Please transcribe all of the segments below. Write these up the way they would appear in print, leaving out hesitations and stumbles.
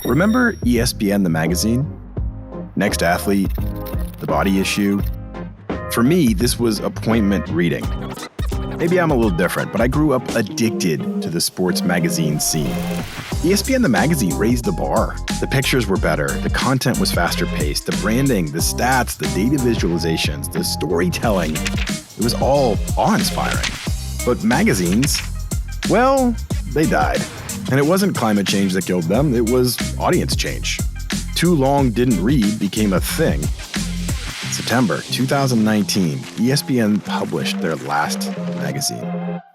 Remember ESPN the Magazine? Next Athlete, The Body Issue. For me, this was appointment reading. Maybe I'm a little different, but I grew up addicted to the sports magazine scene. ESPN the Magazine raised the bar. The pictures were better, the content was faster paced, the branding, the stats, the data visualizations, the storytelling. It was all awe-inspiring. But magazines, well, they died. And it wasn't climate change that killed them, it was audience change. Too long didn't read became a thing. September 2019, ESPN published their last magazine.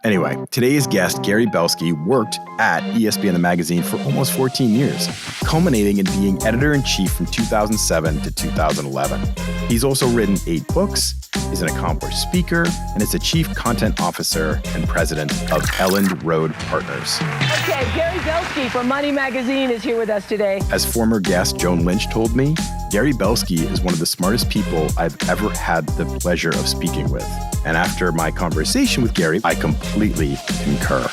Anyway, today's guest, Gary Belsky, worked at ESPN the Magazine for almost 14 years, culminating in being editor-in-chief from 2007 to 2011. He's also written 8 books, is an accomplished speaker, and is the chief content officer and president of Elland Road Partners. Okay, Gary Belsky from Money Magazine is here with us today. As former guest Joan Lynch told me, Gary Belsky is one of the smartest people I've ever had the pleasure of speaking with. And after my conversation with Gary, I completely concur.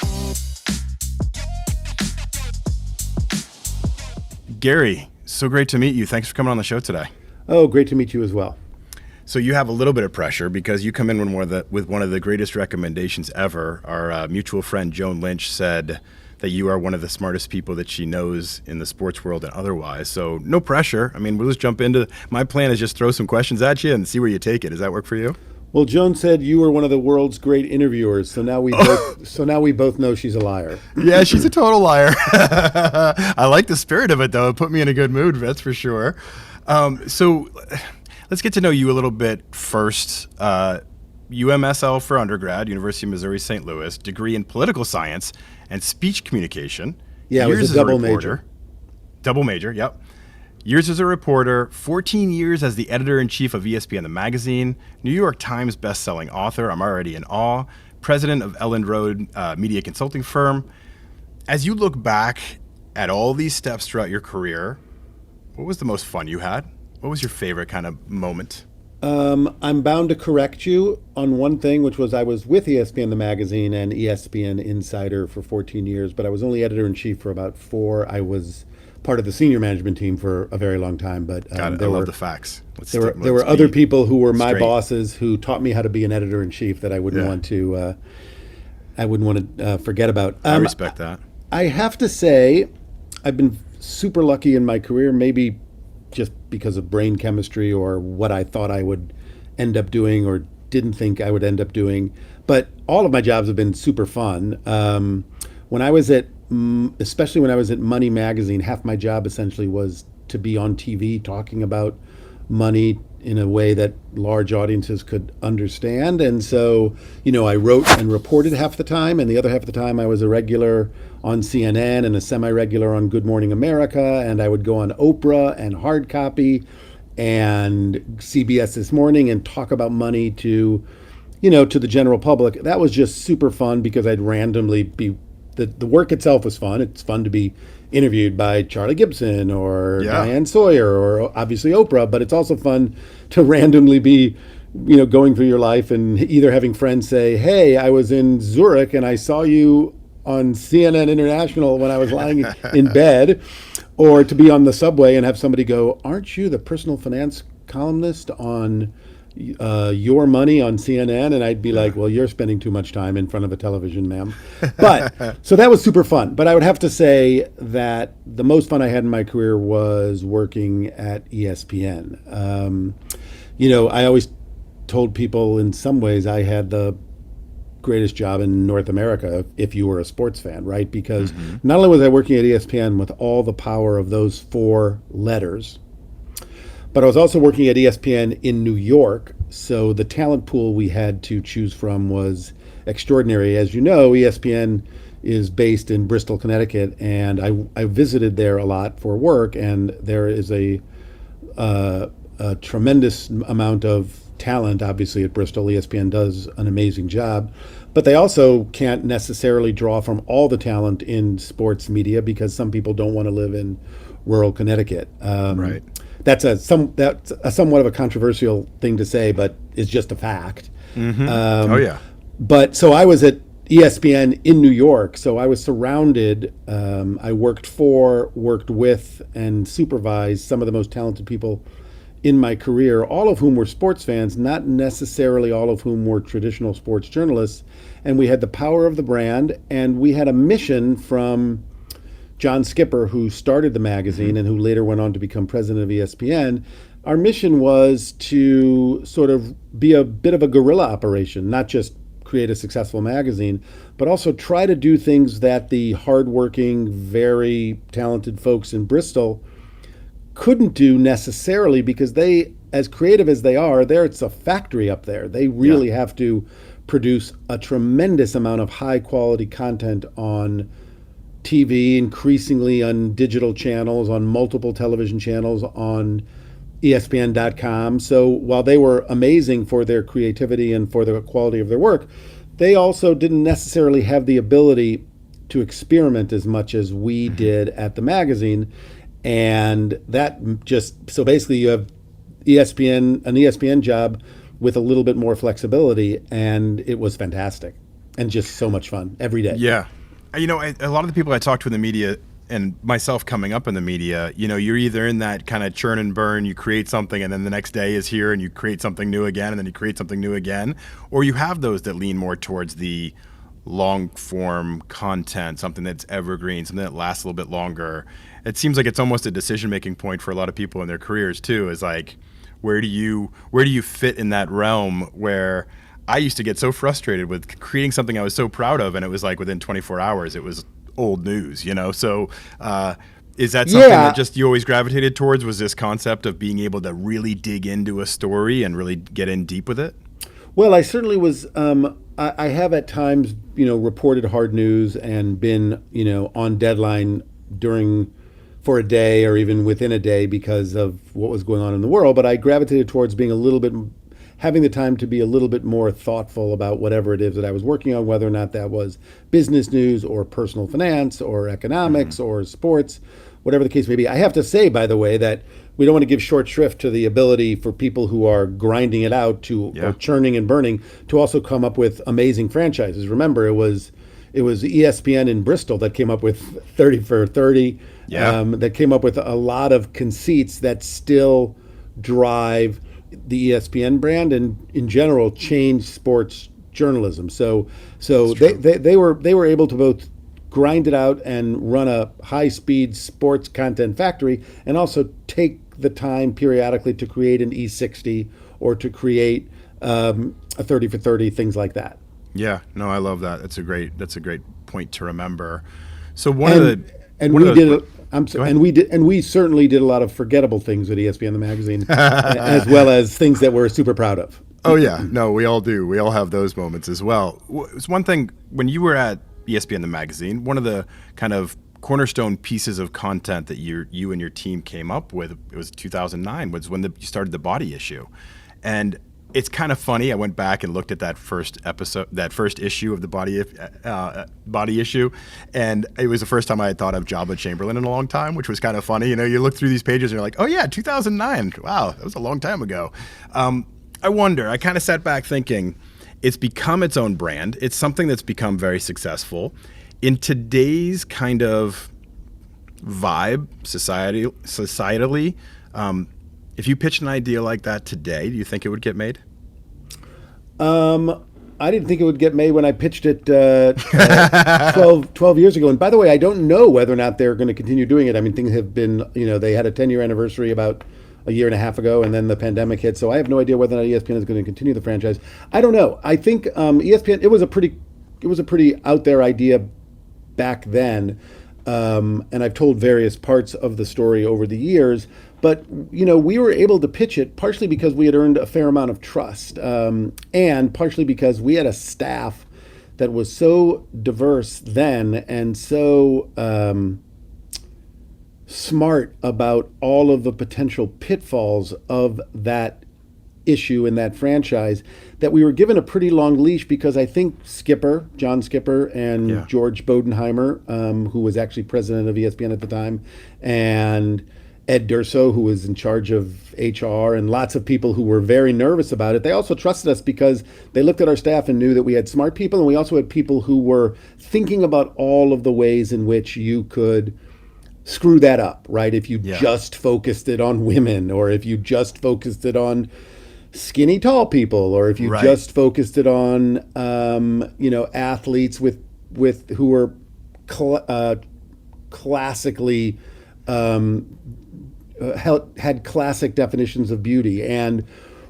Gary, so great to meet you. Thanks for coming on the show today. Oh, great to meet you as well. So you have a little bit of pressure because you come in with one of the greatest recommendations ever. Our mutual friend Joan Lynch said that you are one of the smartest people that she knows in the sports world and otherwise. So no pressure. I mean, we'll just jump into, my plan is just throw some questions at you and see where you take it. Does that work for you? Well, Joan said you were one of the world's great interviewers, so now we both know she's a liar. Yeah, she's a total liar. I like the spirit of it, though. It put me in a good mood, that's for sure. So let's get to know you a little bit first. UMSL for undergrad, University of Missouri St. Louis, degree in political science and speech communication. Yeah, it was a double major. Double major, yep. Years as a reporter, 14 years as the editor-in-chief of ESPN the Magazine, New York Times best-selling author, I'm already in awe, president of Elland Road media consulting firm. As you look back at all these steps throughout your career, what was the most fun you had? What was your favorite kind of moment? I'm bound to correct you on one thing, which was I was with ESPN the Magazine and ESPN Insider for 14 years, but I was only editor-in-chief for about 4. I was part of the senior management team for a very long time. But I love the facts. There were other people who were my bosses who taught me how to be an editor-in-chief that I wouldn't want to forget about. I respect that. I have to say, I've been super lucky in my career, maybe just because of brain chemistry or what I thought I would end up doing or didn't think I would end up doing. But all of my jobs have been super fun. Especially when I was at Money Magazine, half my job essentially was to be on TV talking about money in a way that large audiences could understand. And so, I wrote and reported half the time, and the other half of the time I was a regular on CNN and a semi-regular on Good Morning America, and I would go on Oprah and Hard Copy and CBS This Morning and talk about money to the general public. That was just super fun because I'd randomly be, the work itself was fun. It's fun to be interviewed by Charlie Gibson or Diane Sawyer or obviously Oprah, but it's also fun to randomly be, going through your life and either having friends say, hey, I was in Zurich and I saw you on CNN International when I was lying in bed, or to be on the subway and have somebody go, aren't you the personal finance columnist on Your Money on CNN? And I'd be like, well, you're spending too much time in front of a television, ma'am. But so that was super fun. But I would have to say that the most fun I had in my career was working at ESPN. I always told people in some ways I had the greatest job in North America if you were a sports fan, right? Because not only was I working at ESPN with all the power of those 4 letters, but I was also working at ESPN in New York, so the talent pool we had to choose from was extraordinary. As you know, ESPN is based in Bristol, Connecticut, and I visited there a lot for work, and there is a tremendous amount of talent, obviously, at Bristol. ESPN does an amazing job, but they also can't necessarily draw from all the talent in sports media because some people don't want to live in rural Connecticut. Right. That's somewhat of a controversial thing to say, but it's just a fact. Oh yeah. But so I was at ESPN in New York. So I was surrounded. I worked with, and supervised some of the most talented people in my career, all of whom were sports fans, not necessarily all of whom were traditional sports journalists. And we had the power of the brand, and we had a mission from John Skipper, who started the magazine and who later went on to become president of ESPN. Our mission was to sort of be a bit of a guerrilla operation, not just create a successful magazine, but also try to do things that the hardworking, very talented folks in Bristol couldn't do necessarily, because they, as creative as they are, it's a factory up there. They really have to produce a tremendous amount of high quality content on TV, increasingly on digital channels, on multiple television channels, on ESPN.com. So while they were amazing for their creativity and for the quality of their work, they also didn't necessarily have the ability to experiment as much as we did at the magazine. And that so basically you have an ESPN job with a little bit more flexibility, and it was fantastic and just so much fun every day. Yeah. A lot of the people I talk to in the media, and myself coming up in the media, you're either in that kind of churn and burn, you create something and then the next day is here and you create something new again and then you create something new again, or you have those that lean more towards the long form content, something that's evergreen, something that lasts a little bit longer. It seems like it's almost a decision-making point for a lot of people in their careers too, is like, where do you fit in that realm where I used to get so frustrated with creating something I was so proud of, and it was like within 24 hours, it was old news, So is that something that just you always gravitated towards, was this concept of being able to really dig into a story and really get in deep with it? Well, I certainly was. I have at times, reported hard news and been, on deadline for a day or even within a day because of what was going on in the world. But I gravitated towards being having the time to be a little bit more thoughtful about whatever it is that I was working on, whether or not that was business news or personal finance or economics or sports, whatever the case may be. I have to say, by the way, that we don't want to give short shrift to the ability for people who are grinding it out or churning and burning to also come up with amazing franchises. Remember, it was ESPN in Bristol that came up with 30 for 30, that came up with a lot of conceits that still drive the ESPN brand and in general change sports journalism. So they were able to both grind it out and run a high-speed sports content factory, and also take the time periodically to create an E60 or to create a 30 for 30, things like that. Yeah, no, I love that. That's a great point to remember. So we certainly did a lot of forgettable things at ESPN the Magazine, as well as things that we're super proud of. Oh yeah, no, we all do. We all have those moments as well. It's one thing when you were at ESPN the Magazine, one of the kind of cornerstone pieces of content that you and your team came up with, it was 2009, was when you started the body issue. And it's kind of funny. I went back and looked at that first issue of the body issue, and it was the first time I had thought of Jabba Chamberlain in a long time, which was kind of funny. You look through these pages and you're like, oh yeah, 2009. Wow, that was a long time ago. I kind of sat back thinking, it's become its own brand. It's something that's become very successful. In today's kind of vibe, societally, if you pitched an idea like that today, do you think it would get made? I didn't think it would get made when I pitched it 12 years ago. And by the way, I don't know whether or not they're going to continue doing it. I mean, things have been, they had a 10-year anniversary about a year and a half ago, and then the pandemic hit. So I have no idea whether or not ESPN is going to continue the franchise. I don't know. I think ESPN, it was a pretty out there idea back then. And I've told various parts of the story over the years. But, we were able to pitch it partially because we had earned a fair amount of trust, and partially because we had a staff that was so diverse then and so smart about all of the potential pitfalls of that issue in that franchise, that we were given a pretty long leash, because I think John Skipper and George Bodenheimer, who was actually president of ESPN at the time, and Ed Durso, who was in charge of HR, and lots of people who were very nervous about it. They also trusted us because they looked at our staff and knew that we had smart people, and we also had people who were thinking about all of the ways in which you could screw that up, right? If you just focused it on women, or if you just focused it on skinny tall people, or if you just focused it on athletes with who were classically had classic definitions of beauty. And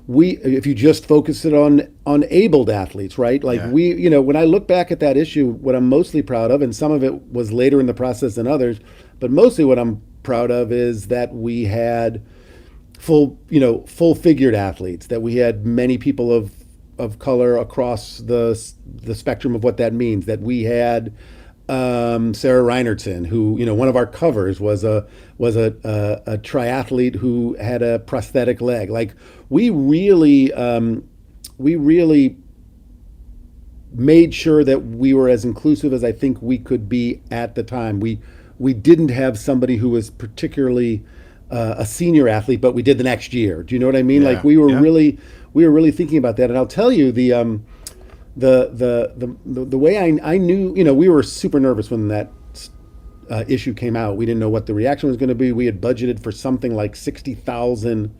if you just focus it on abled athletes, right? Like when I look back at that issue, what I'm mostly proud of, and some of it was later in the process than others, but mostly what I'm proud of is that we had full figured athletes, that we had many people of color across the spectrum of what that means, that we had Sarah Reinertsen, who, one of our covers was a triathlete who had a prosthetic leg. Like we really made sure that we were as inclusive as I think we could be at the time. We didn't have somebody who was particularly a senior athlete, but we did the next year. Do you know what I mean? Like we were really thinking about that. And I'll tell you the way I knew, we were super nervous when that issue came out. We didn't know what the reaction was going to be. We had budgeted for something like 60,000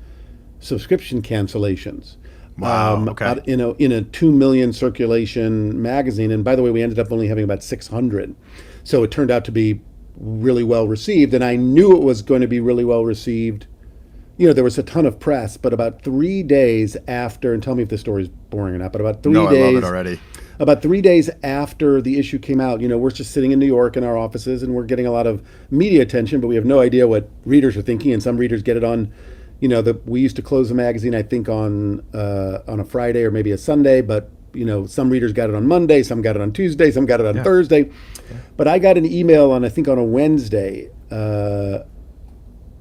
subscription cancellations. Wow. Okay. In a 2 million circulation magazine. And by the way, we ended up only having about 600. So it turned out to be really well received. And I knew it was going to be really well received. There was a ton of press, but about 3 days after, and tell me if this story is boring or not, but about 3 days. I love it already. About 3 days after the issue came out, we're just sitting in New York in our offices, and we're getting a lot of media attention, but we have no idea what readers are thinking. And some readers get it on, we used to close the magazine, I think, on a Friday or maybe a Sunday, but some readers got it on Monday, some got it on Tuesday, some got it on Thursday. Yeah. But I got an email on a Wednesday.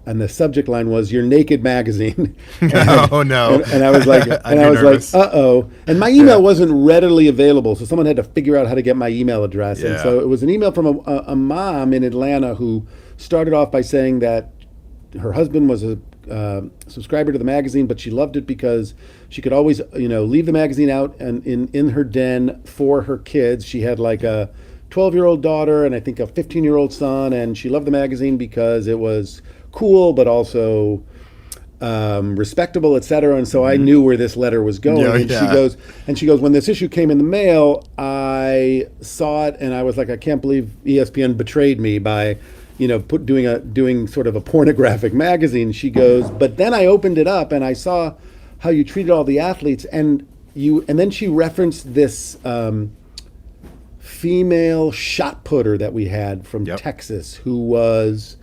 And the subject line was "Your Naked Magazine." Oh no! And I was like, uh-oh. And my email wasn't readily available, so someone had to figure out how to get my email address. Yeah. And so it was an email from a mom in Atlanta who started off by saying that her husband was a subscriber to the magazine, but she loved it because she could always, leave the magazine out and in her den for her kids. She had like a 12-year-old daughter and I think a 15-year-old son, and she loved the magazine because it was cool, but also respectable, etc. And so I knew where this letter was going. She goes, when this issue came in the mail, I saw it and I was like, I can't believe ESPN betrayed me by, doing sort of a pornographic magazine. She goes, but then I opened it up and I saw how you treated all the athletes, and then she referenced this female shot putter that we had from Texas, who was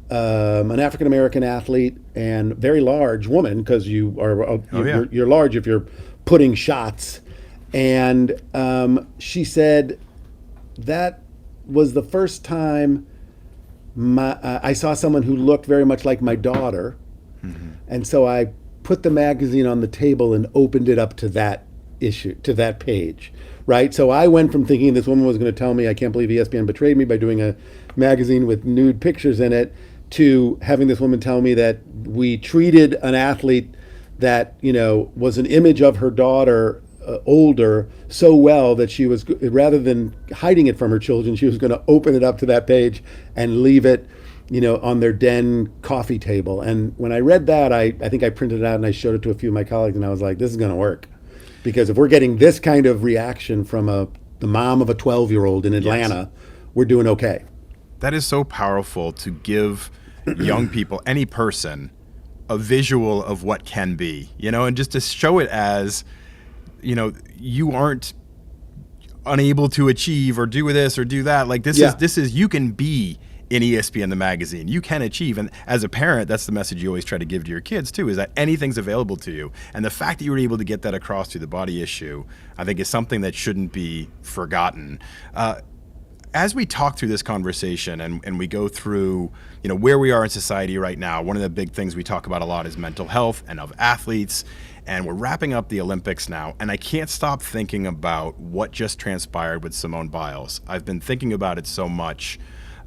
an African-American athlete and very large woman, because you're large if you're putting shots. And she said that was the first time I saw someone who looked very much like my daughter. Mm-hmm. And so I put the magazine on the table and opened it up to that issue, to that page, right? So I went from thinking this woman was going to tell me, I can't believe ESPN betrayed me by doing a magazine with nude pictures in it, to having this woman tell me that we treated an athlete that, was an image of her daughter, older, so well that she was, rather than hiding it from her children, she was going to open it up to that page and leave it, on their den coffee table. And when I read that, I think I printed it out and I showed it to a few of my colleagues, and I was like, this is going to work. Because if we're getting this kind of reaction from the mom of a 12-year-old in Atlanta, we're doing okay. That is so powerful, to give young people, any person, a visual of what can be, and just to show it as, you aren't unable to achieve or do this or do that. Like this is you can be in ESPN the magazine. You can achieve. And as a parent, that's the message you always try to give to your kids too, is that anything's available to you. And the fact that you were able to get that across through the body issue, I think, is something that shouldn't be forgotten. As we talk through this conversation and we go through, where we are in society right now, one of the big things we talk about a lot is mental health and of athletes. And we're wrapping up the Olympics now, and I can't stop thinking about what just transpired with Simone Biles. I've been thinking about it so much.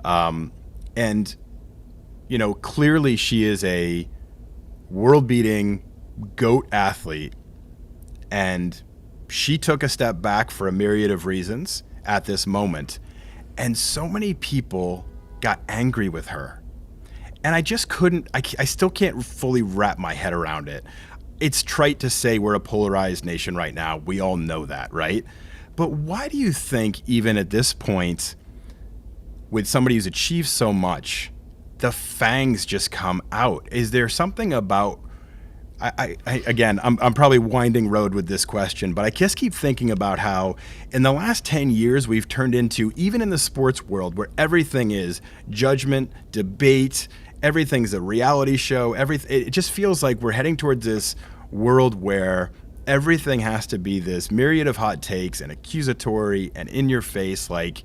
And clearly she is a world-beating GOAT athlete, and she took a step back for a myriad of reasons at this moment. And so many people got angry with her. And I just I still can't fully wrap my head around it. It's trite to say we're a polarized nation right now. We all know that, right? But why do you think, even at this point, with somebody who's achieved so much, the fangs just come out? Is there something about, I'm probably winding road with this question, but I just keep thinking about how in the last 10 years we've turned into, even in the sports world, where everything is judgment, debate, everything's a reality show. It just feels like we're heading towards this world where everything has to be this myriad of hot takes and accusatory and in your face. Like,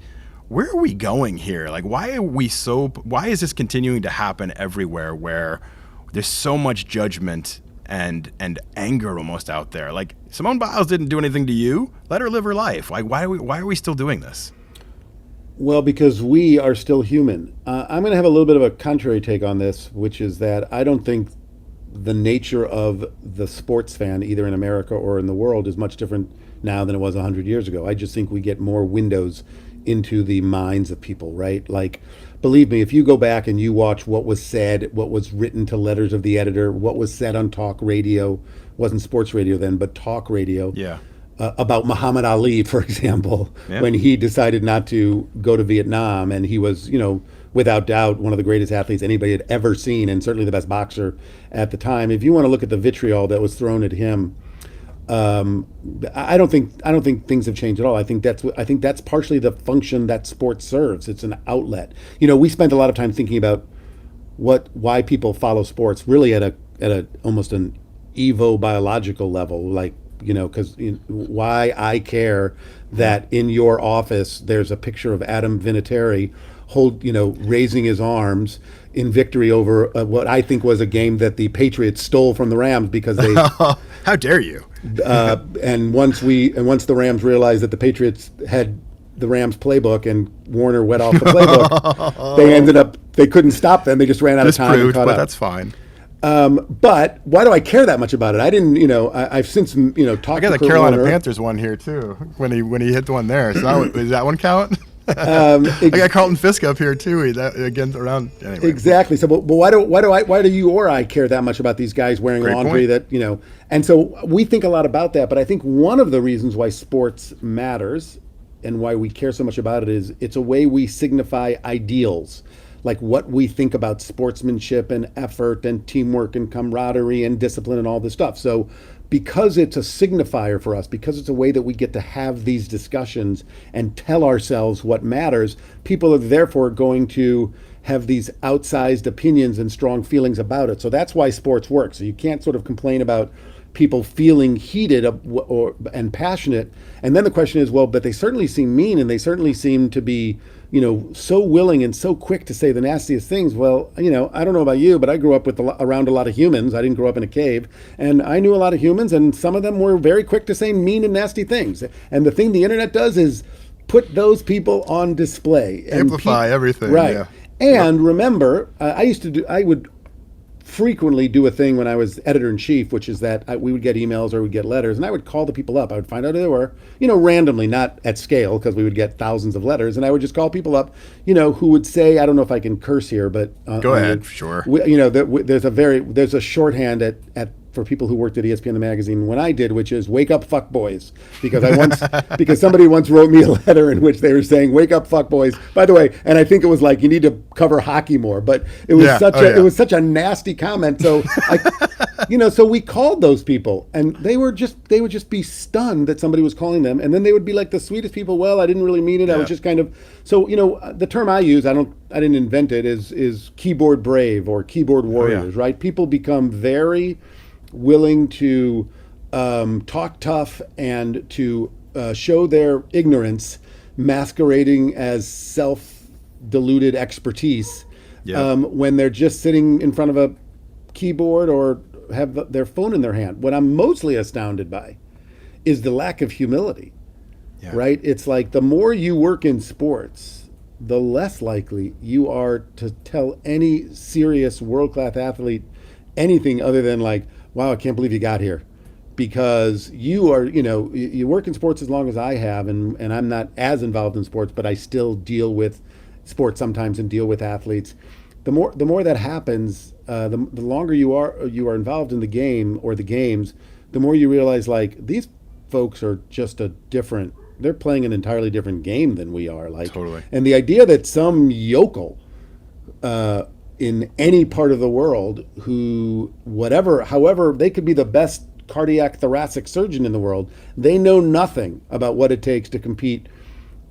where are we going here? Like, why is this continuing to happen everywhere where there's so much judgment and anger almost out there? Like, Simone Biles didn't do anything to you. Let her live her life. Like, why are we still doing this? Well, because we are still human. I'm going to have a little bit of a contrary take on this, which is that I don't think the nature of the sports fan, either in America or in the world, is much different now than it was 100 years ago. I just think we get more windows into the minds of people, right? Like, believe me, if you go back and you watch what was said, what was written to letters of the editor, what was said on talk radio, wasn't sports radio then, but talk radio. Yeah. About Muhammad Ali, for example, when he decided not to go to Vietnam, and he was, without doubt, one of the greatest athletes anybody had ever seen, and certainly the best boxer at the time. If you want to look at the vitriol that was thrown at him, I don't think things have changed at all. I think that's partially the function that sports serves. It's an outlet. We spent a lot of time thinking about why people follow sports, really at a almost an evo-biological level, like. Because why I care that in your office there's a picture of Adam Vinatieri raising his arms in victory over what I think was a game that the Patriots stole from the Rams because they. How dare you? And once the Rams realized that the Patriots had the Rams playbook and Warner wet off the playbook, they couldn't stop them. They just ran out of time. But that's fine. But why do I care that much about it? I didn't, I've since, talked to I got the Carolina Panthers one here too, when he hit the one there. So does that one count? I got Carlton Fisk up here too. Again, around anyway. Exactly. So, but why do you or I care that much about these guys wearing laundry that, and so we think a lot about that. But I think one of the reasons why sports matters and why we care so much about it is it's a way we signify ideals. Like what we think about sportsmanship and effort and teamwork and camaraderie and discipline and all this stuff. So because it's a signifier for us, because it's a way that we get to have these discussions and tell ourselves what matters, people are therefore going to have these outsized opinions and strong feelings about it. So that's why sports work. So you can't sort of complain about people feeling heated and passionate. And then the question is, well, but they certainly seem mean and they certainly seem to be so willing and so quick to say the nastiest things. Well, I don't know about you, but I grew up around a lot of humans. I didn't grow up in a cave. And I knew a lot of humans, and some of them were very quick to say mean and nasty things. And the thing the internet does is put those people on display. Amplify everything. Right. Yeah. And remember, I would frequently do a thing when I was editor-in-chief, which is that we would get emails or we'd get letters, and I would call the people up. I would find out who they were, randomly, not at scale, because we would get thousands of letters, and I would just call people up, who would say, I don't know if I can curse here, but go ahead, sure. There's a shorthand for people who worked at ESPN the Magazine when I did, which is "Wake up, fuck boys," because somebody once wrote me a letter in which they were saying "Wake up, fuck boys." By the way, and I think it was like you need to cover hockey more, but it was it was such a nasty comment. So so we called those people, and they would just be stunned that somebody was calling them, and then they would be like the sweetest people. Well, I didn't really mean it. I was just kind of the term I use. I didn't invent it. Is keyboard brave or keyboard warriors, right? People become very willing to talk tough and to show their ignorance, masquerading as self-deluded expertise when they're just sitting in front of a keyboard or have their phone in their hand. What I'm mostly astounded by is the lack of humility, right? It's like the more you work in sports, the less likely you are to tell any serious world-class athlete anything other than like, wow, I can't believe you got here. Because you are, you work in sports as long as I have, and I'm not as involved in sports, but I still deal with sports sometimes and deal with athletes. The more that happens, the longer you are involved in the game or the games, the more you realize like these folks are just they're playing an entirely different game than we are. Like, totally. And the idea that some yokel in any part of the world however, they could be the best cardiac thoracic surgeon in the world, they know nothing about what it takes to compete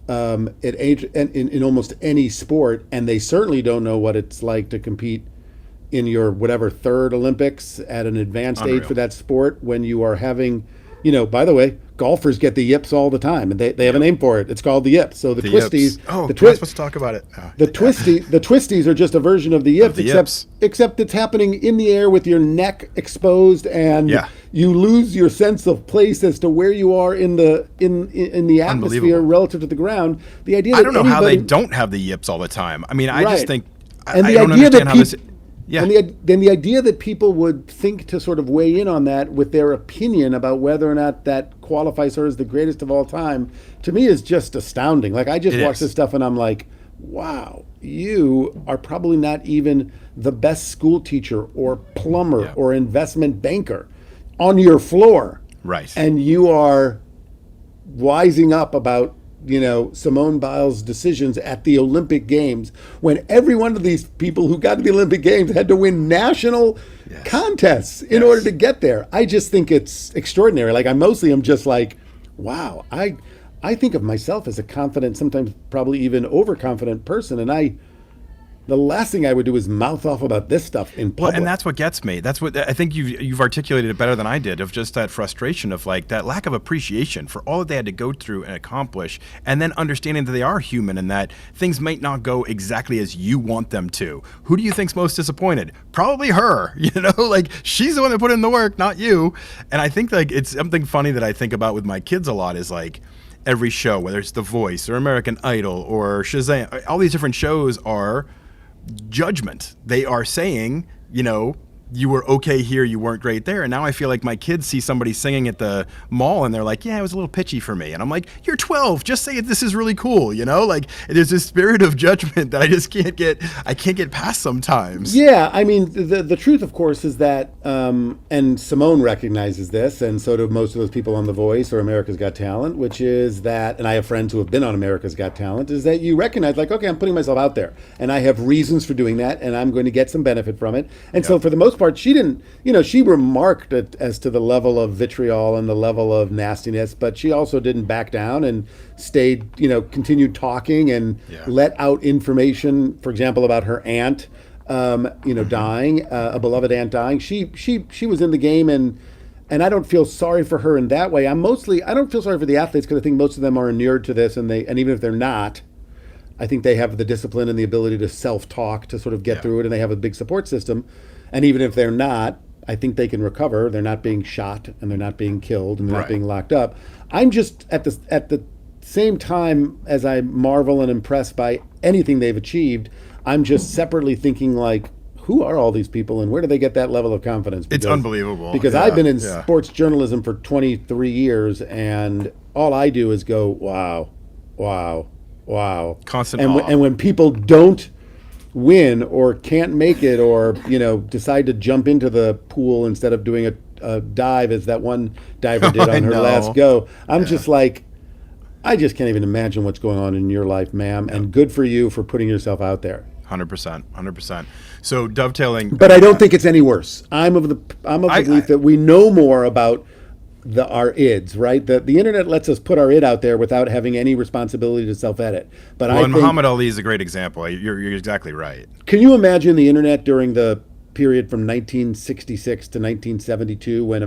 at age in almost any sport, and they certainly don't know what it's like to compete in your whatever third Olympics at an advanced age for that sport when you are having, by the way, golfers get the yips all the time, and they have a name for it. It's called the yips. So the twisties. Yips. Oh, we're supposed to talk about it. Oh. The twisties are just a version of the yips, except it's happening in the air with your neck exposed, and you lose your sense of place as to where you are in the atmosphere relative to the ground. The idea. I don't know how they don't have the yips all the time. I mean, I just think I don't understand how this. Yeah. And then the idea that people would think to sort of weigh in on that with their opinion about whether or not that qualifies her as the greatest of all time, to me is just astounding. Like, I just watch this stuff and I'm like, wow, you are probably not even the best school teacher or plumber or investment banker on your floor. Right. And you are wising up about Simone Biles' decisions at the Olympic Games, when every one of these people who got to the Olympic Games had to win national contests in order to get there. I just think it's extraordinary. Like, I mostly am just like, wow, I think of myself as a confident, sometimes probably even overconfident person, and the last thing I would do is mouth off about this stuff in public. Well, and that's what gets me. That's what I think you've articulated it better than I did, of just that frustration of like that lack of appreciation for all that they had to go through and accomplish, and then understanding that they are human and that things might not go exactly as you want them to. Who do you think's most disappointed? Probably her. Like, she's the one that put in the work, not you. And I think like it's something funny that I think about with my kids a lot is like, every show, whether it's The Voice or American Idol or Shazam, all these different shows are judgment. They are saying, you were okay here, you weren't great there. And now I feel like my kids see somebody singing at the mall and they're like, yeah, it was a little pitchy for me. And I'm like, you're 12, just say this is really cool. Like, there's this spirit of judgment that I just can't get past sometimes. Yeah, I mean, the truth, of course, is that, and Simone recognizes this, and so do most of those people on The Voice or America's Got Talent, which is that, and I have friends who have been on America's Got Talent, is that you recognize, like, okay, I'm putting myself out there, and I have reasons for doing that, and I'm going to get some benefit from it. And so for the most part, she didn't, she remarked as to the level of vitriol and the level of nastiness, but she also didn't back down and stayed, continued talking and let out information, for example, about her aunt, dying, a beloved aunt dying. She was in the game, and I don't feel sorry for her in that way. I don't feel sorry for the athletes, because I think most of them are inured to this, and even if they're not, I think they have the discipline and the ability to self-talk to sort of get through it, and they have a big support system. And even if they're not, I think they can recover. They're not being shot, and they're not being killed, and they're not being locked up. I'm just at the same time as I marvel and impressed by anything they've achieved, I'm just separately thinking, like, who are all these people and where do they get that level of confidence? It's unbelievable. Because I've been in sports journalism for 23 years, and all I do is go, wow, wow, wow. Constant and when people don't win or can't make it, or decide to jump into the pool instead of doing a dive, as that one diver did on her last go, I'm just like, I just can't even imagine what's going on in your life, ma'am. And good for you for putting yourself out there. 100%. So dovetailing, but I don't think it's any worse. I'm of the belief that we know more about our ids, right? The internet lets us put our id out there without having any responsibility to self-edit. But I think Muhammad Ali is a great example. You're exactly right. Can you imagine the internet during the period from 1966 to 1972, when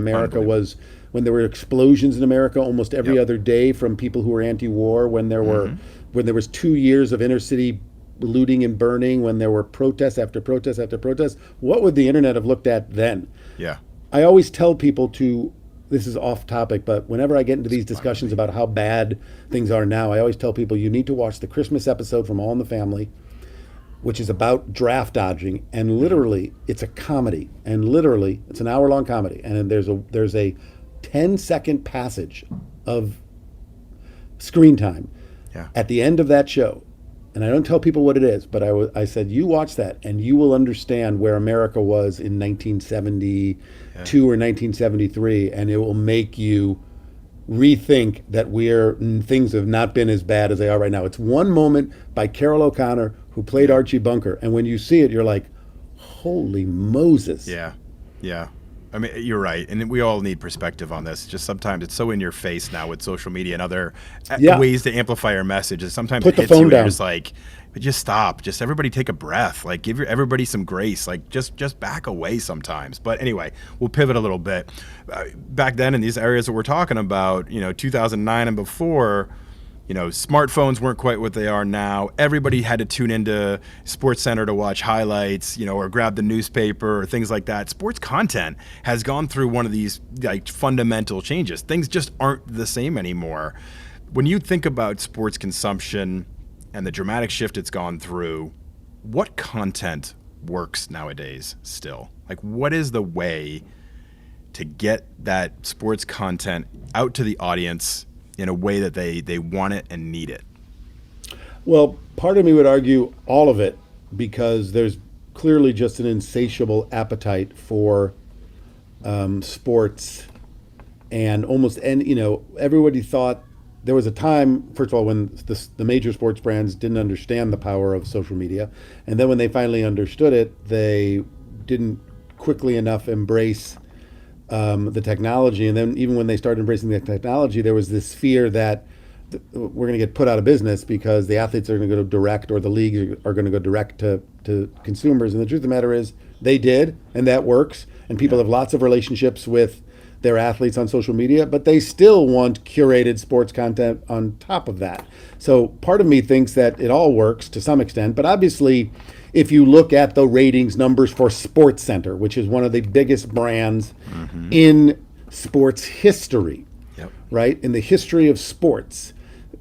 when there were explosions in America almost every other day from people who were anti-war, when there was 2 years of inner city looting and burning, when there were protests after protests after protests? What would the internet have looked at then? Yeah. I always tell people to this is off topic, but whenever I get into these discussions about how bad things are now, I always tell people you need to watch the Christmas episode from All in the Family, which is about draft dodging, and literally it's a comedy, and literally it's an hour-long comedy, and then there's a 10-second passage of screen time at the end of that show. And I don't tell people what it is, but I said, you watch that and you will understand where America was in 1972 or 1973, and it will make you rethink that things have not been as bad as they are right now. It's one moment by Carol O'Connor, who played Archie Bunker, and when you see it, you're like, holy Moses. Yeah. I mean, you're right, and we all need perspective on this. Just sometimes it's so in your face now with social media and other ways to amplify your message. And sometimes Put it the hits phone you, down. and you're just like, but just stop. Just everybody take a breath. Like give everybody some grace. Like just back away sometimes. But anyway, we'll pivot a little bit. Back then in these areas that we're talking about, 2009 and before, smartphones weren't quite what they are now. Everybody had to tune into SportsCenter to watch highlights, or grab the newspaper or things like that. Sports content has gone through one of these fundamental changes. Things just aren't the same anymore. When you think about sports consumption and the dramatic shift it's gone through, what content works nowadays still? Like, what is the way to get that sports content out to the audience in a way that they want it and need it? Well, part of me would argue all of it, because there's clearly just an insatiable appetite for sports, and everybody thought there was a time, first of all, when the major sports brands didn't understand the power of social media, and then when they finally understood it, they didn't quickly enough embrace the technology. And then even when they started embracing the technology, there was this fear that we're going to get put out of business because the athletes are going to go direct, or the leagues are going to go direct to consumers. And the truth of the matter is they did, and that works. And people have lots of relationships with their athletes on social media, but they still want curated sports content on top of that. So part of me thinks that it all works to some extent, but obviously if you look at the ratings numbers for SportsCenter, which is one of the biggest brands in sports history, right? In the history of sports,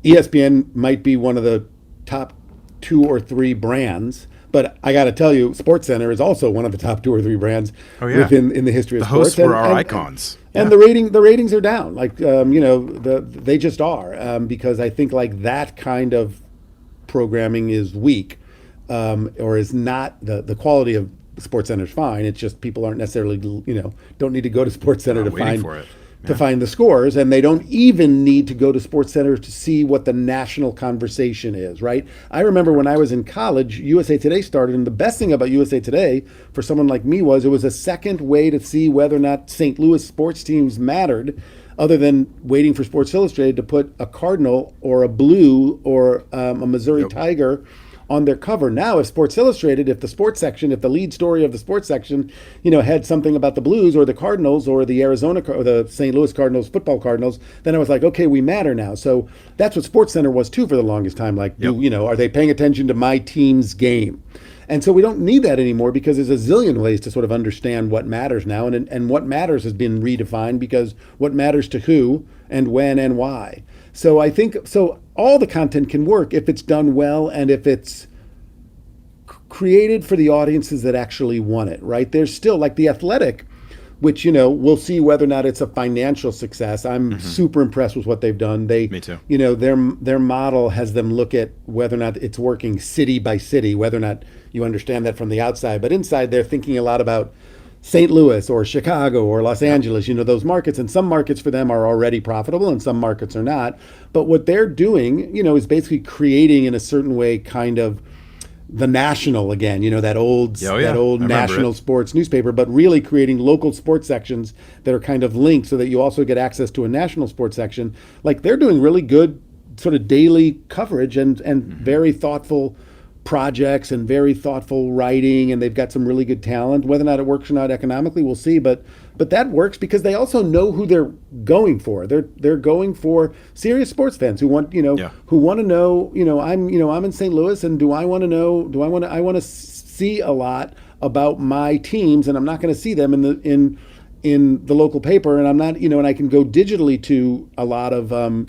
ESPN might be one of the top 2 or 3 brands, but I got to tell you, SportsCenter is also one of the top 2 or 3 brands in the history of sports. The hosts were our icons. And the ratings are down. They just are, because I think that kind of programming is weak, or is not the quality of SportsCenter is fine. It's just people aren't necessarily don't need to go to SportsCenter to find the scores, and they don't even need to go to SportsCenter to see what the national conversation is, right? I remember when I was in college, USA Today started, and the best thing about USA Today for someone like me was it was a second way to see whether or not St. Louis sports teams mattered, other than waiting for Sports Illustrated to put a Cardinal or a Blue or a Missouri Tiger on their cover. Now, if Sports Illustrated, if the lead story of the sports section, had something about the Blues or the Cardinals or the the St. Louis Cardinals, football Cardinals, then I was like, okay, we matter now. So that's what SportsCenter was too for the longest time. Like, are they paying attention to my team's game? And so we don't need that anymore, because there's a zillion ways to sort of understand what matters now, and what matters has been redefined, because what matters to who and when and why. So I think all the content can work if it's done well and if it's created for the audiences that actually want it, right? There's still, like The Athletic, which, we'll see whether or not it's a financial success. I'm super impressed with what they've done. Me too. Their model has them look at whether or not it's working city by city, whether or not you understand that from the outside. But inside, they're thinking a lot about St. Louis or Chicago or Los Angeles, those markets. And some markets for them are already profitable and some markets are not. But what they're doing, is basically creating in a certain way kind of the National again, that old national sports newspaper, but really creating local sports sections that are kind of linked so that you also get access to a national sports section. Like, they're doing really good sort of daily coverage and very thoughtful projects and very thoughtful writing, and they've got some really good talent. Whether or not it works or not economically, we'll see, but that works because they also know who they're going for. They're going for serious sports fans who want who want to know, I'm in St. Louis, and I want to see a lot about my teams, and I'm not going to see them in in the local paper, and I'm not, and I can go digitally to a lot of, to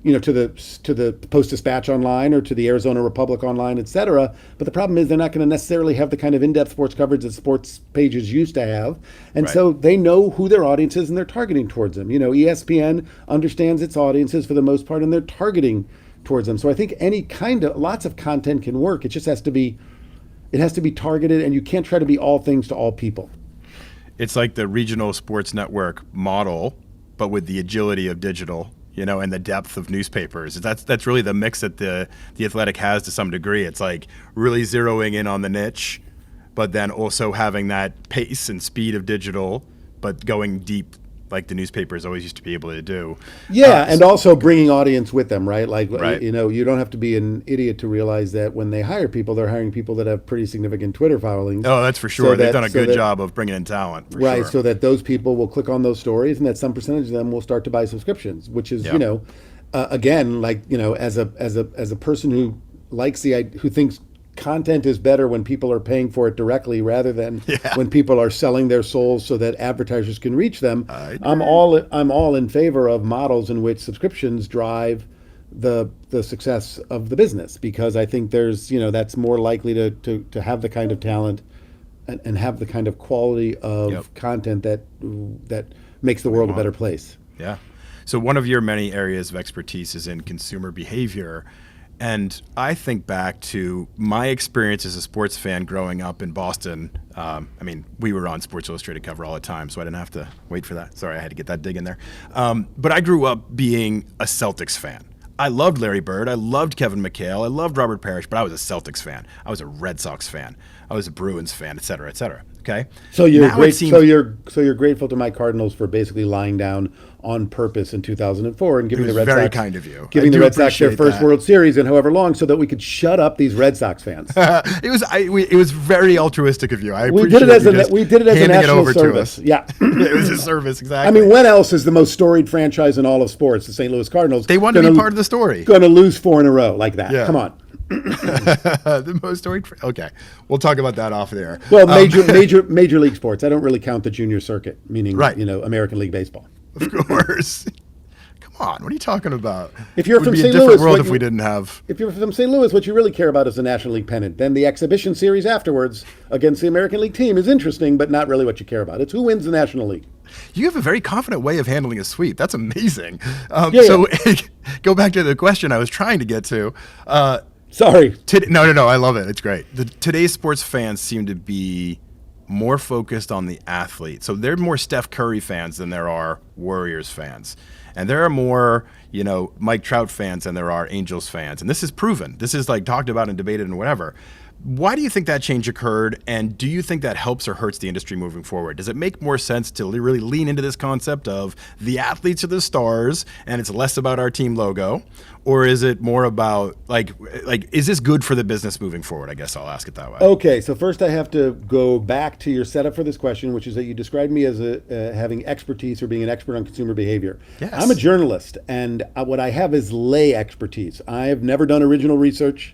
the Post-Dispatch online or to the Arizona Republic online, et cetera. But the problem is they're not going to necessarily have the kind of in-depth sports coverage that sports pages used to have. And so they know who their audience is and they're targeting towards them. ESPN understands its audiences for the most part and they're targeting towards them. So I think lots of content can work. It just has to be targeted, and you can't try to be all things to all people. It's like the regional sports network model, but with the agility of digital, and the depth of newspapers. That's really the mix that the Athletic has to some degree. It's like really zeroing in on the niche, but then also having that pace and speed of digital, but going deep like the newspapers always used to be able to do. Yeah, and also bringing audience with them, right? Right. You don't have to be an idiot to realize that when they hire people, they're hiring people that have pretty significant Twitter followings. Oh, that's for sure. They've done a good job of bringing in talent. For right, sure. So that those people will click on those stories, and that some percentage of them will start to buy subscriptions, which is, again, as a person who who thinks content is better when people are paying for it directly rather than when people are selling their souls so that advertisers can reach them. I'm all in favor of models in which subscriptions drive the success of the business, because I think there's that's more likely to have the kind of talent and have the kind of quality of content that makes the world a better place. Yeah. So one of your many areas of expertise is in consumer behavior. And I think back to my experience as a sports fan growing up in Boston. We were on Sports Illustrated cover all the time, so I didn't have to wait for that. Sorry, I had to get that dig in there. But I grew up being a Celtics fan. I loved Larry Bird. I loved Kevin McHale. I loved Robert Parrish, but I was a Celtics fan. I was a Red Sox fan. I was a Bruins fan, et cetera, et cetera. Okay. So you're grateful to my Cardinals for basically lying down on purpose in 2004 and giving the Red Sox very kind of you. Giving the Red Sox their first World Series in however long, so that we could shut up these Red Sox fans. It was very altruistic of you. We did it as a national service. Yeah. It was a service, exactly. When else is the most storied franchise in all of sports, the St. Louis Cardinals? They wanted to be part of the story. Going to lose 4 in a row like that. Yeah. Come on. The most storied. Okay, we'll talk about that off there. Well, major league sports. I don't really count the junior circuit, meaning American League Baseball. Of course. Come on, what are you talking about? If you're from St. Louis, if we didn't have. If you're from St. Louis, what you really care about is the National League pennant. Then the exhibition series afterwards against the American League team is interesting, but not really what you care about. It's who wins the National League. You have a very confident way of handling a sweep. That's amazing. So go back to the question I was trying to get to. Sorry. No. I love it. It's great. Today's sports fans seem to be more focused on the athlete. So they're more Steph Curry fans than there are Warriors fans. And there are more, Mike Trout fans than there are Angels fans. And this is proven. This is talked about and debated and whatever. Why do you think that change occurred? And do you think that helps or hurts the industry moving forward? Does it make more sense to really lean into this concept of the athletes are the stars and it's less about our team logo? Or is it more about is this good for the business moving forward? I guess I'll ask it that way. Okay, so first I have to go back to your setup for this question, which is that you described me as having expertise or being an expert on consumer behavior. Yes. I'm a journalist, and what I have is lay expertise. I have never done original research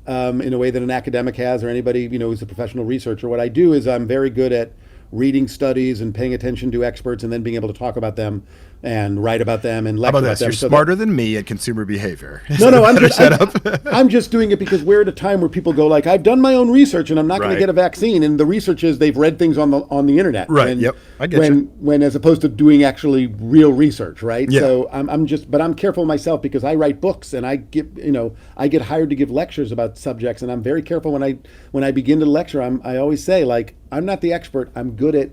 in a way that an academic has, or anybody who's a professional researcher. What I do is I'm very good at reading studies and paying attention to experts and then being able to talk about them and write about them and lecture about them. You're smarter than me at consumer behavior. No, I'm just doing it because we're at a time where people go I've done my own research and I'm not going to get a vaccine. And the research is they've read things on the internet. Right. Yep. I get you. When as opposed to doing actually real research, right? Yeah. So I'm careful myself because I write books and I get hired to give lectures about subjects, and I'm very careful when I begin to lecture. I always say I'm not the expert. I'm good at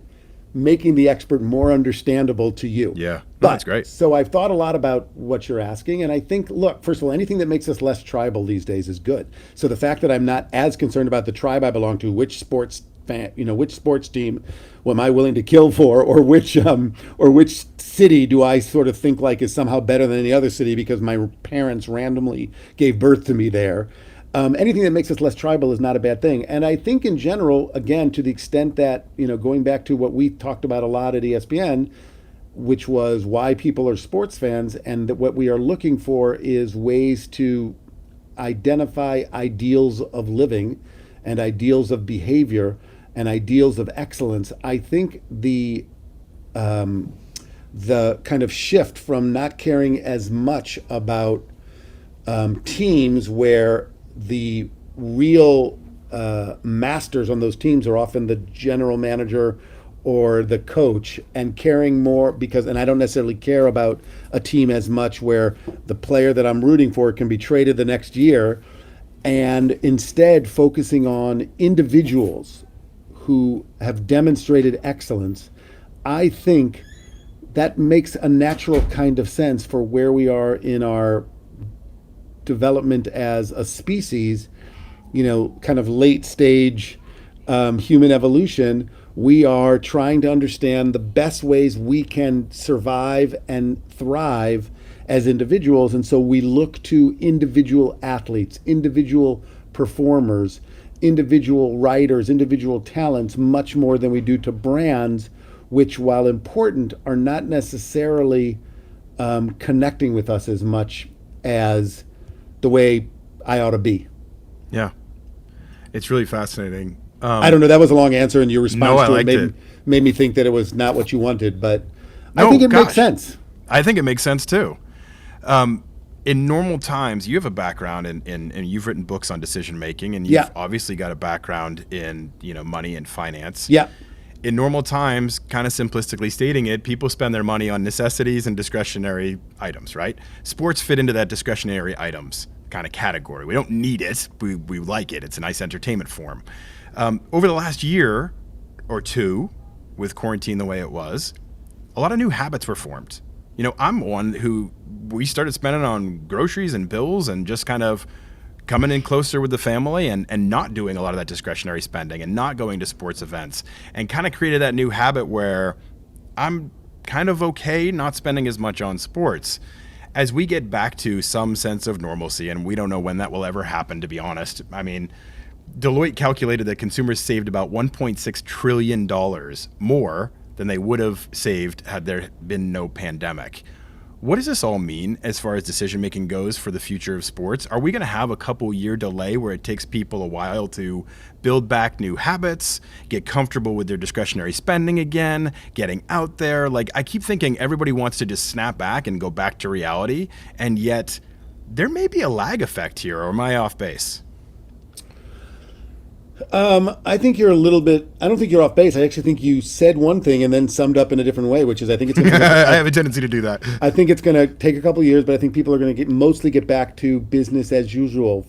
making the expert more understandable to you. Yeah, that's great. So I've thought a lot about what you're asking, and I think, look, first of all, anything that makes us less tribal these days is good. So the fact that I'm not as concerned about the tribe I belong to, which sports team am I willing to kill for, or which city do I sort of think is somehow better than any other city because my parents randomly gave birth to me there. Anything that makes us less tribal is not a bad thing. And I think in general, again, to the extent that, going back to what we talked about a lot at ESPN, which was why people are sports fans, and that what we are looking for is ways to identify ideals of living and ideals of behavior and ideals of excellence. I think the the kind of shift from not caring as much about teams where the real masters on those teams are often the general manager or the coach, and caring more and I don't necessarily care about a team as much where the player that I'm rooting for can be traded the next year, and instead focusing on individuals who have demonstrated excellence. I think that makes a natural kind of sense for where we are in our development as a species, kind of late stage human evolution. We are trying to understand the best ways we can survive and thrive as individuals. And so we look to individual athletes, individual performers, individual writers, individual talents, much more than we do to brands, which, while important, are not necessarily connecting with us as much as the way I ought to be. Yeah. It's really fascinating. I don't know. That was a long answer, and your response to it made me think that it was not what you wanted, but No, I think it makes sense. I think it makes sense too. In normal times, you have a background in you've written books on decision making, and you've obviously got a background in money and finance. Yeah. In normal times, kind of simplistically stating it, people spend their money on necessities and discretionary items, right? Sports fit into that discretionary items kind of category. We don't need it. We like it. It's a nice entertainment form. Over the last year or two, with quarantine the way it was, a lot of new habits were formed. I'm one who we started spending on groceries and bills and just kind of coming in closer with the family and not doing a lot of that discretionary spending and not going to sports events, and kind of created that new habit where I'm kind of okay not spending as much on sports. As we get back to some sense of normalcy, and we don't know when that will ever happen, to be honest. I mean, Deloitte calculated that consumers saved about $1.6 trillion more than they would have saved had there been no pandemic. What does this all mean as far as decision-making goes for the future of sports? Are we going to have a couple-year delay where it takes people a while to build back new habits, get comfortable with their discretionary spending again, getting out there? Like, I keep thinking everybody wants to just snap back and go back to reality, and yet there may be a lag effect here, or am I off base? I think you're I don't think you're off base. I actually think you said one thing and then summed up in a different way, which is I think it's going to I have a tendency to do that. I think it's going to take a couple of years, but I think people are going to mostly get back to business as usual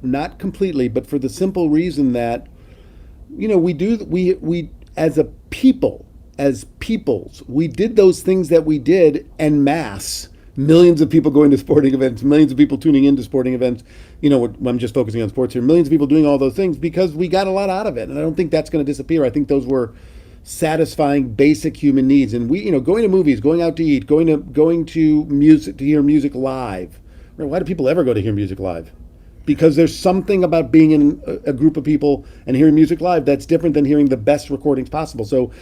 not completely, but for the simple reason that, we as a people, as peoples, we did those things that we did en masse. Millions of people going to sporting events, millions of people tuning into sporting events. I'm just focusing on sports here. Millions of people doing all those things because we got a lot out of it. And I don't think that's going to disappear. I think those were satisfying basic human needs. And we, going to movies, going out to eat, going to music, to hear music live. Why do people ever go to hear music live? Because there's something about being in a group of people and hearing music live that's different than hearing the best recordings possible. So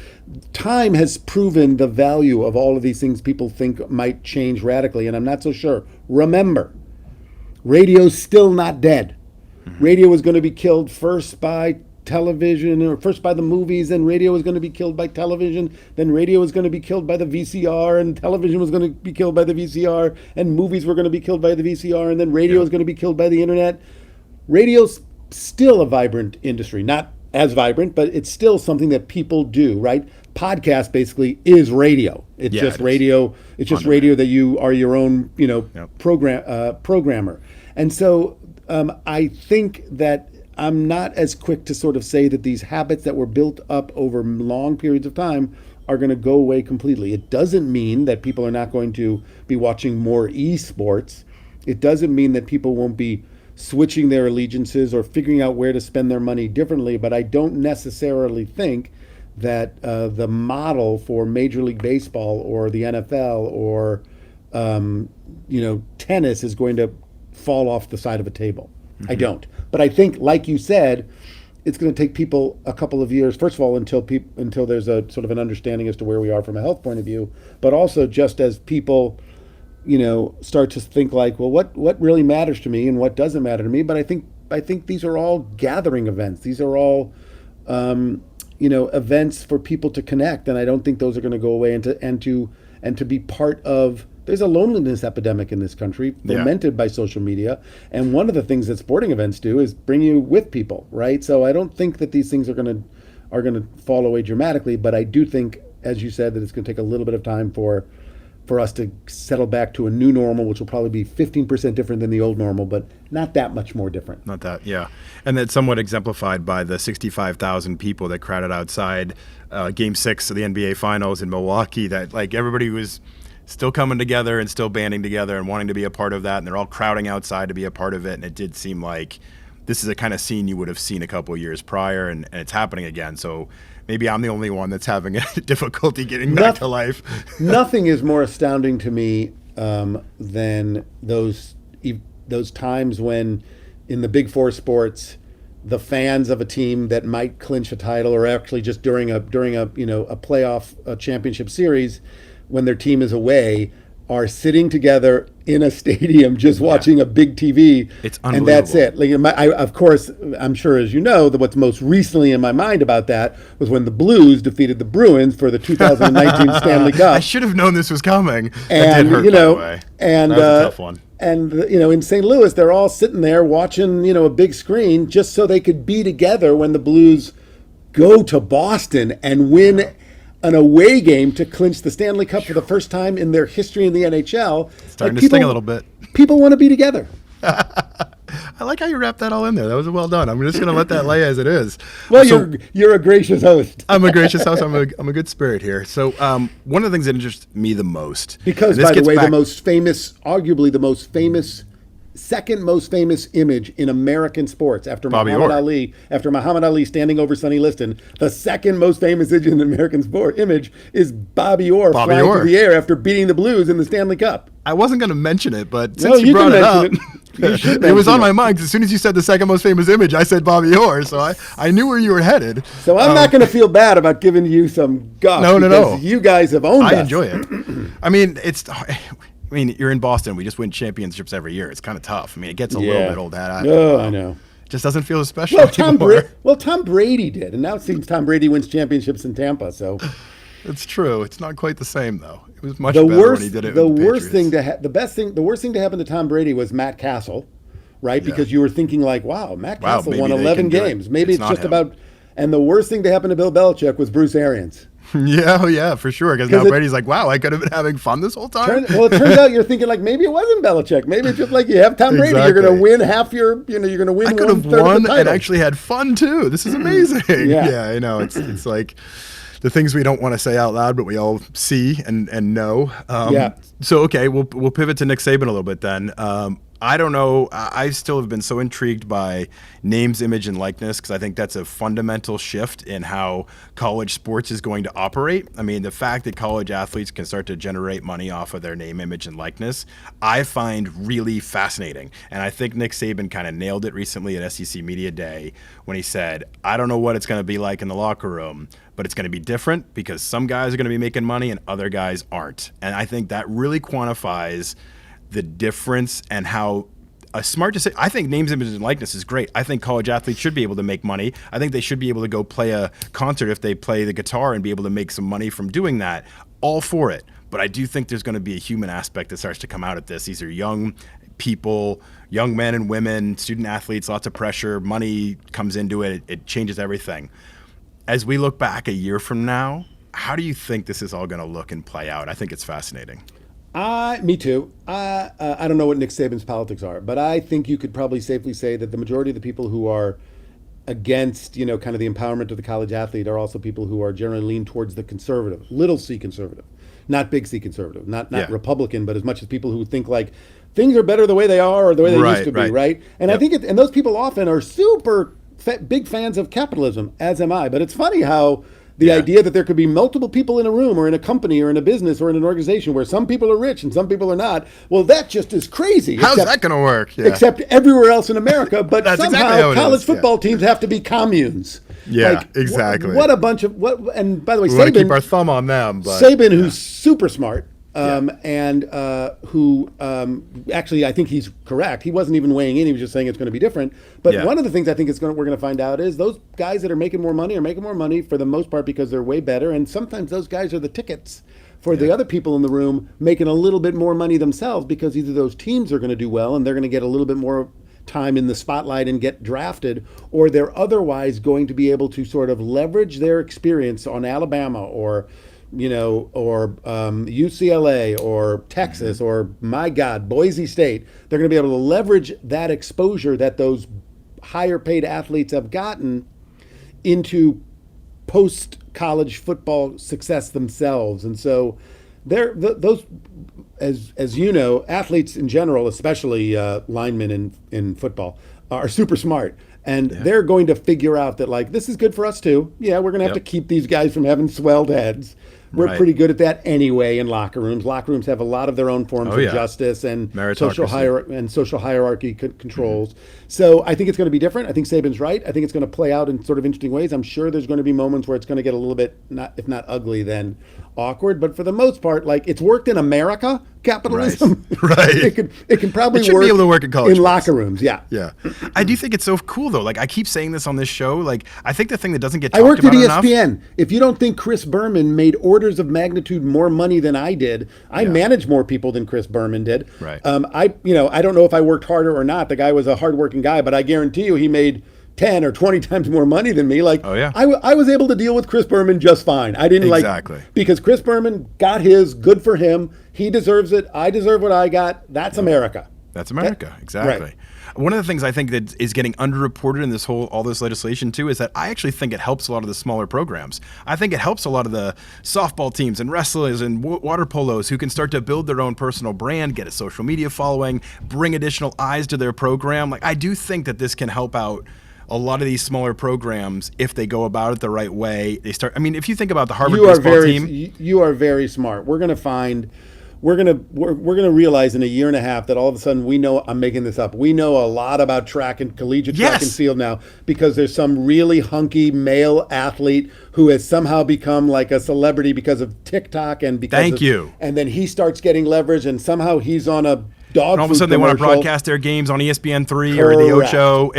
time has proven the value of all of these things people think might change radically, and I'm not so sure. Remember, radio's still not dead. Mm-hmm. Radio was going to be killed first by television, or first by the movies, then radio was going to be killed by television, then radio was going to be killed by the VCR, and television was going to be killed by the VCR, and movies were going to be killed by the VCR, and then radio was going to be killed by the internet. Radio's still a vibrant industry, not as vibrant, but it's still something that people do, right? Podcast basically is radio. It's just radio. It's just radio that you are your own, programmer. And so I think that I'm not as quick to sort of say that these habits that were built up over long periods of time are going to go away completely. It doesn't mean that people are not going to be watching more esports. It doesn't mean that people won't be switching their allegiances or figuring out where to spend their money differently. But I don't necessarily think that the model for Major League Baseball or the NFL or tennis is going to fall off the side of a table. Mm-hmm. I don't. But I think, like you said, it's going to take people a couple of years, first of all, until there's a sort of an understanding as to where we are from a health point of view, but also just as people, start to think like, well, what really matters to me and what doesn't matter to me. But I think these are all gathering events. These are all events for people to connect, and I don't think those are going to go away. And to be part of. There's a loneliness epidemic in this country, fomented by social media. And one of the things that sporting events do is bring you with people, right? So I don't think that these things are going to fall away dramatically, but I do think, as you said, that it's going to take a little bit of time for us to settle back to a new normal, which will probably be 15% different than the old normal, but not that much more different. Not that, yeah. And that's somewhat exemplified by the 65,000 people that crowded outside Game 6 of the NBA Finals in Milwaukee, that like everybody was still coming together and still banding together and wanting to be a part of that, and they're all crowding outside to be a part of it. And it did seem like this is a kind of scene you would have seen a couple of years prior, and it's happening again. So maybe I'm the only one that's having a difficulty getting back to life. Nothing is more astounding to me than those times when, in the Big Four sports, the fans of a team that might clinch a title, or actually just during a playoff championship series, when their team is away, are sitting together in a stadium just watching a big TV. It's unbelievable. And that's it. Like, of course, I'm sure, as you know, that what's most recently in my mind about that was when the Blues defeated the Bruins for the 2019 Stanley Cup. I should have known this was coming. And, that did hurt, by the way. And that was a tough one. And in St. Louis, they're all sitting there watching, a big screen just so they could be together when the Blues go to Boston and win an away game to clinch the Stanley Cup for the first time in their history in the NHL. Starting to sting a little bit. People want to be together. I like how you wrapped that all in there. That was well done. I'm just going to let that lay as it is. Well, so, you're a gracious host. I'm a gracious host. I'm a good spirit here. So one of the things that interests me the most, because by the way, arguably the most famous, second most famous image in American sports after Muhammad Ali standing over Sonny Liston, the second most famous image in American sport image is Bobby Orr flying through the air after beating the Blues in the Stanley Cup. I wasn't going to mention it, but since you brought it up, it was on my mind. As soon as you said the second most famous image, I said Bobby Orr, so I knew where you were headed. So I'm not going to feel bad about giving you some guff. No. You guys have owned us. I enjoy it. I mean, you're in Boston. We just win championships every year. It's kind of tough. I mean, it gets a little bit old hat. I know. It just doesn't feel as special anymore. Tom Brady did, and now it seems Tom Brady wins championships in Tampa. So it's true. It's not quite the same though. It was much better when he did it. The worst thing to happen to Tom Brady was Matt Castle, right? Yeah. Because you were thinking like, wow, Matt Castle won 11 games. Maybe it's just about. And the worst thing to happen to Bill Belichick was Bruce Arians. Yeah, for sure. Because now Brady's like, wow, I could have been having fun this whole time. It turns out you're thinking like, maybe it wasn't Belichick. Maybe it's just like you have Tom Brady. You're going to win half your, you're going to win. I could have won and actually had fun too. This is amazing. Yeah, I know. It's like the things we don't want to say out loud, but we all see and know. So, okay, we'll pivot to Nick Saban a little bit then. I don't know. I still have been so intrigued by names, image, and likeness because I think that's a fundamental shift in how college sports is going to operate. I mean, the fact that college athletes can start to generate money off of their name, image, and likeness, I find really fascinating. And I think Nick Saban kind of nailed it recently at SEC Media Day when he said, I don't know what it's going to be like in the locker room, but it's going to be different because some guys are going to be making money and other guys aren't. And I think that really quantifies the difference and how smart to say. I think names, images, and likeness is great. I think college athletes should be able to make money. I think they should be able to go play a concert if they play the guitar and be able to make some money from doing that. All for it. But I do think there's going to be a human aspect that starts to come out of this. These are young people, young men and women, student athletes, lots of pressure, money comes into it. It changes everything. As we look back a year from now, how do you think this is all going to look and play out? I think it's fascinating. Me too. I don't know what Nick Saban's politics are, but I think you could probably safely say that the majority of the people who are against, kind of the empowerment of the college athlete are also people who are generally lean towards the conservative, little c conservative, not big C conservative, not Republican, but as much as people who think like things are better the way they are or the way they used to be, right? And I think and those people often are super big fans of capitalism, as am I. But it's funny how the idea that there could be multiple people in a room or in a company or in a business or in an organization where some people are rich and some people are not, well, that just is crazy. How's that going to work? Yeah. Except everywhere else in America, but somehow exactly college football teams have to be communes. Yeah, exactly. What a bunch of, and by the way, we want to keep our thumb on them. But, Saban, who's super smart, and who actually, I think he's correct. He wasn't even weighing in. He was just saying it's going to be different. But one of the things I think we're going to find out is those guys that are making more money for the most part because they're way better. And sometimes those guys are the tickets for the other people in the room making a little bit more money themselves, because either those teams are going to do well and they're going to get a little bit more time in the spotlight and get drafted, or they're otherwise going to be able to sort of leverage their experience on Alabama or UCLA or Texas or, my God, Boise State. They're going to be able to leverage that exposure that those higher paid athletes have gotten into post-college football success themselves. And so those, as you know, athletes in general, especially linemen in football, are super smart. And they're going to figure out that, like, this is good for us too. Yeah, we're going to have to keep these guys from having swelled heads. We're pretty good at that anyway in locker rooms. Locker rooms have a lot of their own forms of justice and social hierarchy controls. So I think it's going to be different. I think Saban's right. I think it's going to play out in sort of interesting ways. I'm sure there's going to be moments where it's going to get a little bit, if not ugly, then awkward. But for the most part, like, it's worked in America, capitalism. Right. It can probably be able to work in college locker rooms. Yeah. I do think it's so cool though. Like, I keep saying this on this show. Like, I think the thing that doesn't get I talked worked at about ESPN. enough, If you don't think Chris Berman made orders of magnitude more money than I did, I managed more people than Chris Berman did. Right. I don't know if I worked harder or not. The guy was a hardworking guy, but I guarantee you he made 10 or 20 times more money than me. Like, I was able to deal with Chris Berman just fine. I didn't because Chris Berman got his, good for him. He deserves it. I deserve what I got. That's America. That's America. Exactly. Right. One of the things I think that is getting underreported in all this legislation too is that I actually think it helps a lot of the smaller programs. I think it helps a lot of the softball teams and wrestlers and water polos who can start to build their own personal brand, get a social media following, bring additional eyes to their program. Like, I do think that this can help out a lot of these smaller programs if they go about it the right way. They start. I mean, if you think about the Harvard baseball team, you are very smart. We're gonna realize in a year and a half that all of a sudden we know, I'm making this up, we know a lot about track and collegiate track and field now, because there's some really hunky male athlete who has somehow become like a celebrity because of TikTok and because and then he starts getting leverage and somehow he's on a dog. And all of a sudden they want to broadcast their games on ESPN3 or the Ocho.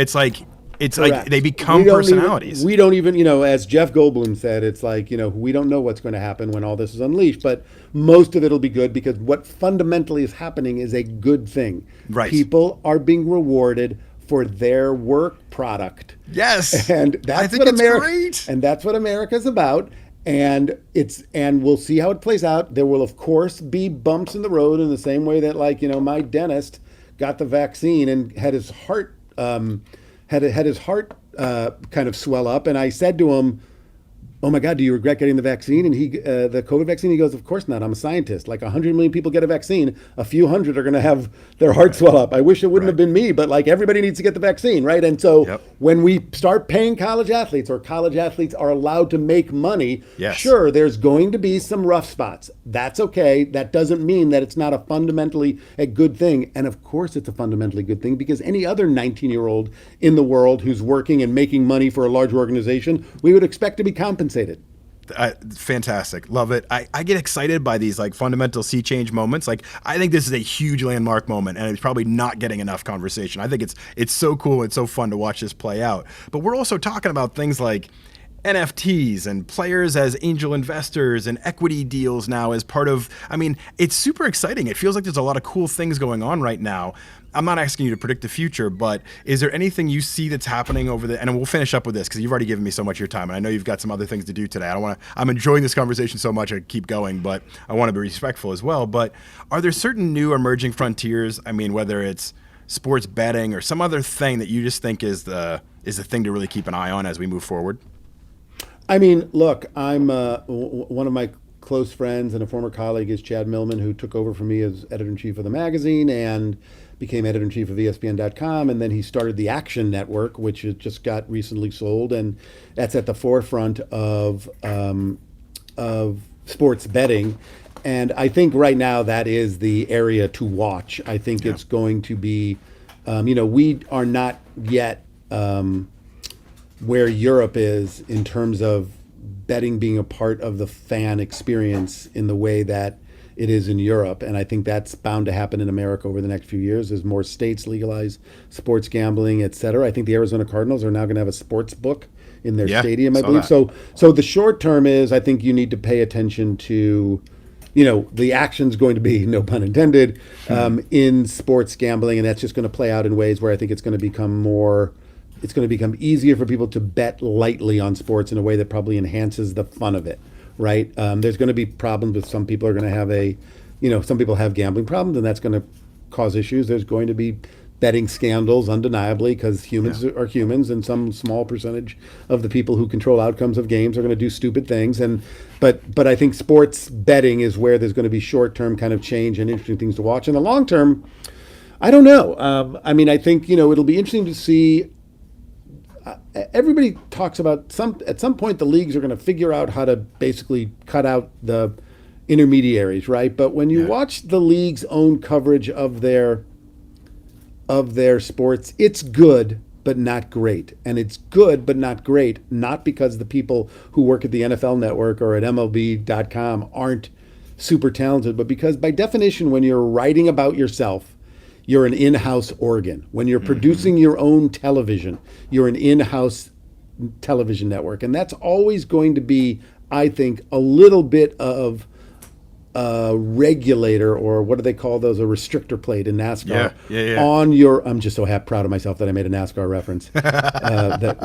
It's like they become personalities. We don't even, as Jeff Goldblum said, it's like, we don't know what's going to happen when all this is unleashed, but most of it will be good, because what fundamentally is happening is a good thing. Right. People are being rewarded for their work product. Yes. And that's what great. And that's what America's about. And we'll see how it plays out. There will, of course, be bumps in the road in the same way that, like, my dentist got the vaccine and had his heart had his heart kind of swell up, and I said to him, "Oh my God, do you regret getting the vaccine?" And he, the COVID vaccine, he goes, "Of course not. I'm a scientist. Like 100 million people get a vaccine. A few hundred are going to have their heart swell up. I wish it wouldn't have been me, but like everybody needs to get the vaccine, right?" And so when we start paying college athletes, or college athletes are allowed to make money, sure, there's going to be some rough spots. That's okay. That doesn't mean that it's not a fundamentally a good thing. And of course it's a fundamentally good thing, because any other 19-year-old in the world who's working and making money for a large organization, we would expect to be compensated. Fantastic. Love it. I get excited by these like fundamental sea change moments. Like, I think this is a huge landmark moment, and it's probably not getting enough conversation. I think it's so cool. It's so fun to watch this play out. But we're also talking about things like NFTs and players as angel investors and equity deals now as part of, I mean, it's super exciting. It feels like there's a lot of cool things going on right now. I'm not asking you to predict the future, but is there anything you see that's happening and we'll finish up with this because you've already given me so much of your time, and I know you've got some other things to do today. I'm enjoying this conversation so much, I keep going, but I want to be respectful as well. But are there certain new emerging frontiers? I mean, whether it's sports betting or some other thing that you just think is the thing to really keep an eye on as we move forward? I mean, look, I'm one of my close friends and a former colleague is Chad Millman, who took over from me as editor-in-chief of the magazine and became editor-in-chief of ESPN.com, and then he started the Action Network, which just got recently sold, and that's at the forefront of sports betting. And I think right now that is the area to watch. I think it's going to be, we are not yet where Europe is in terms of betting being a part of the fan experience in the way that it is in Europe. And I think that's bound to happen in America over the next few years as more states legalize sports gambling, et cetera. I think the Arizona Cardinals are now going to have a sports book in their stadium, I believe. That. So the short term is, I think you need to pay attention to, the action's going to be, no pun intended, in sports gambling. And that's just going to play out in ways where I think it's going to become easier for people to bet lightly on sports in a way that probably enhances the fun of it, right? There's going to be problems with some people are going to have some people have gambling problems, and that's going to cause issues. There's going to be betting scandals, undeniably, because humans are humans, and some small percentage of the people who control outcomes of games are going to do stupid things. But I think sports betting is where there's going to be short-term kind of change and interesting things to watch. In the long term, I don't know. I think it'll be interesting to see. Everybody talks about at some point the leagues are going to figure out how to basically cut out the intermediaries, right? But when you watch the league's own coverage of their sports, it's good but not great. And it's good but not great, not because the people who work at the NFL Network or at MLB.com aren't super talented, but because by definition, when you're writing about yourself, you're an in-house organ. When you're producing your own television, you're an in-house television network. And that's always going to be, I think, a little bit of a regulator, or what do they call those? A restrictor plate in NASCAR. On your, I'm just so proud of myself that I made a NASCAR reference. That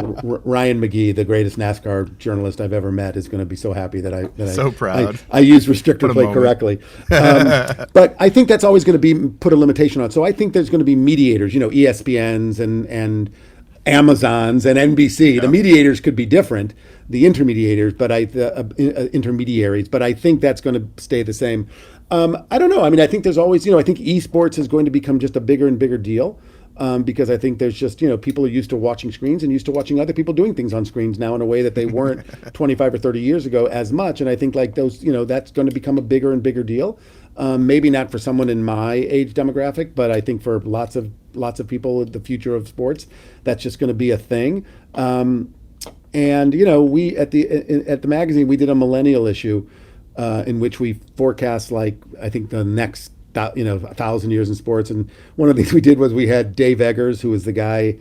Ryan McGee, the greatest NASCAR journalist I've ever met, is going to be so happy that I used restrictor plate correctly. But I think that's always going to be put a limitation on. So I think there's going to be mediators, ESPNs and Amazons and NBC. The mediators could be different, the intermediaries, but I think that's going to stay the same. I don't know. I think there's always, I think esports is going to become just a bigger and bigger deal, because I think there's just, people are used to watching screens and used to watching other people doing things on screens now in a way that they weren't 25 or 30 years ago as much. And I think like those, that's going to become a bigger and bigger deal. Maybe not for someone in my age demographic, but I think for lots of people, the future of sports, that's just going to be a thing. And we at the magazine, we did a millennial issue in which we forecast I think the next 1,000 years in sports. And one of the things we did was we had Dave Eggers, who was the guy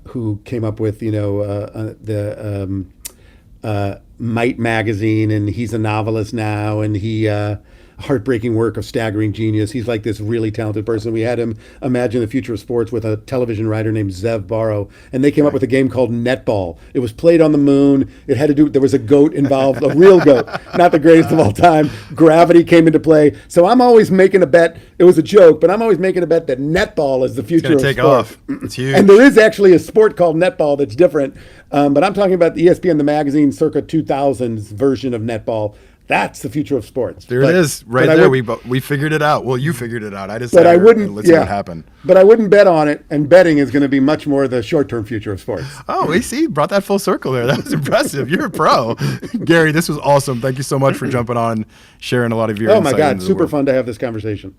who came up with the Might magazine, and he's a novelist now, and he heartbreaking work of staggering genius. He's like this really talented person. We had him imagine the future of sports with a television writer named Zev Barrow, and they came up with a game called Netball. It was played on the moon. It had to do, there was a goat involved, a real goat, not the greatest of all time. Gravity came into play. So I'm always making a bet. It was a joke, but I'm always making a bet that netball is the future of sports. It's going to take off. It's huge. And there is actually a sport called netball that's different. But I'm talking about the ESPN the Magazine circa 2000s version of netball. That's the future of sports. It is right there. We figured it out. Well, you figured it out. I just. But I wouldn't. Let's see what happened. But I wouldn't bet on it. And betting is going to be much more the short-term future of sports. Oh, we see. Brought that full circle there. That was impressive. You're a pro, Gary. This was awesome. Thank you so much for jumping on, sharing a lot of your. Oh my God, super fun to have this conversation.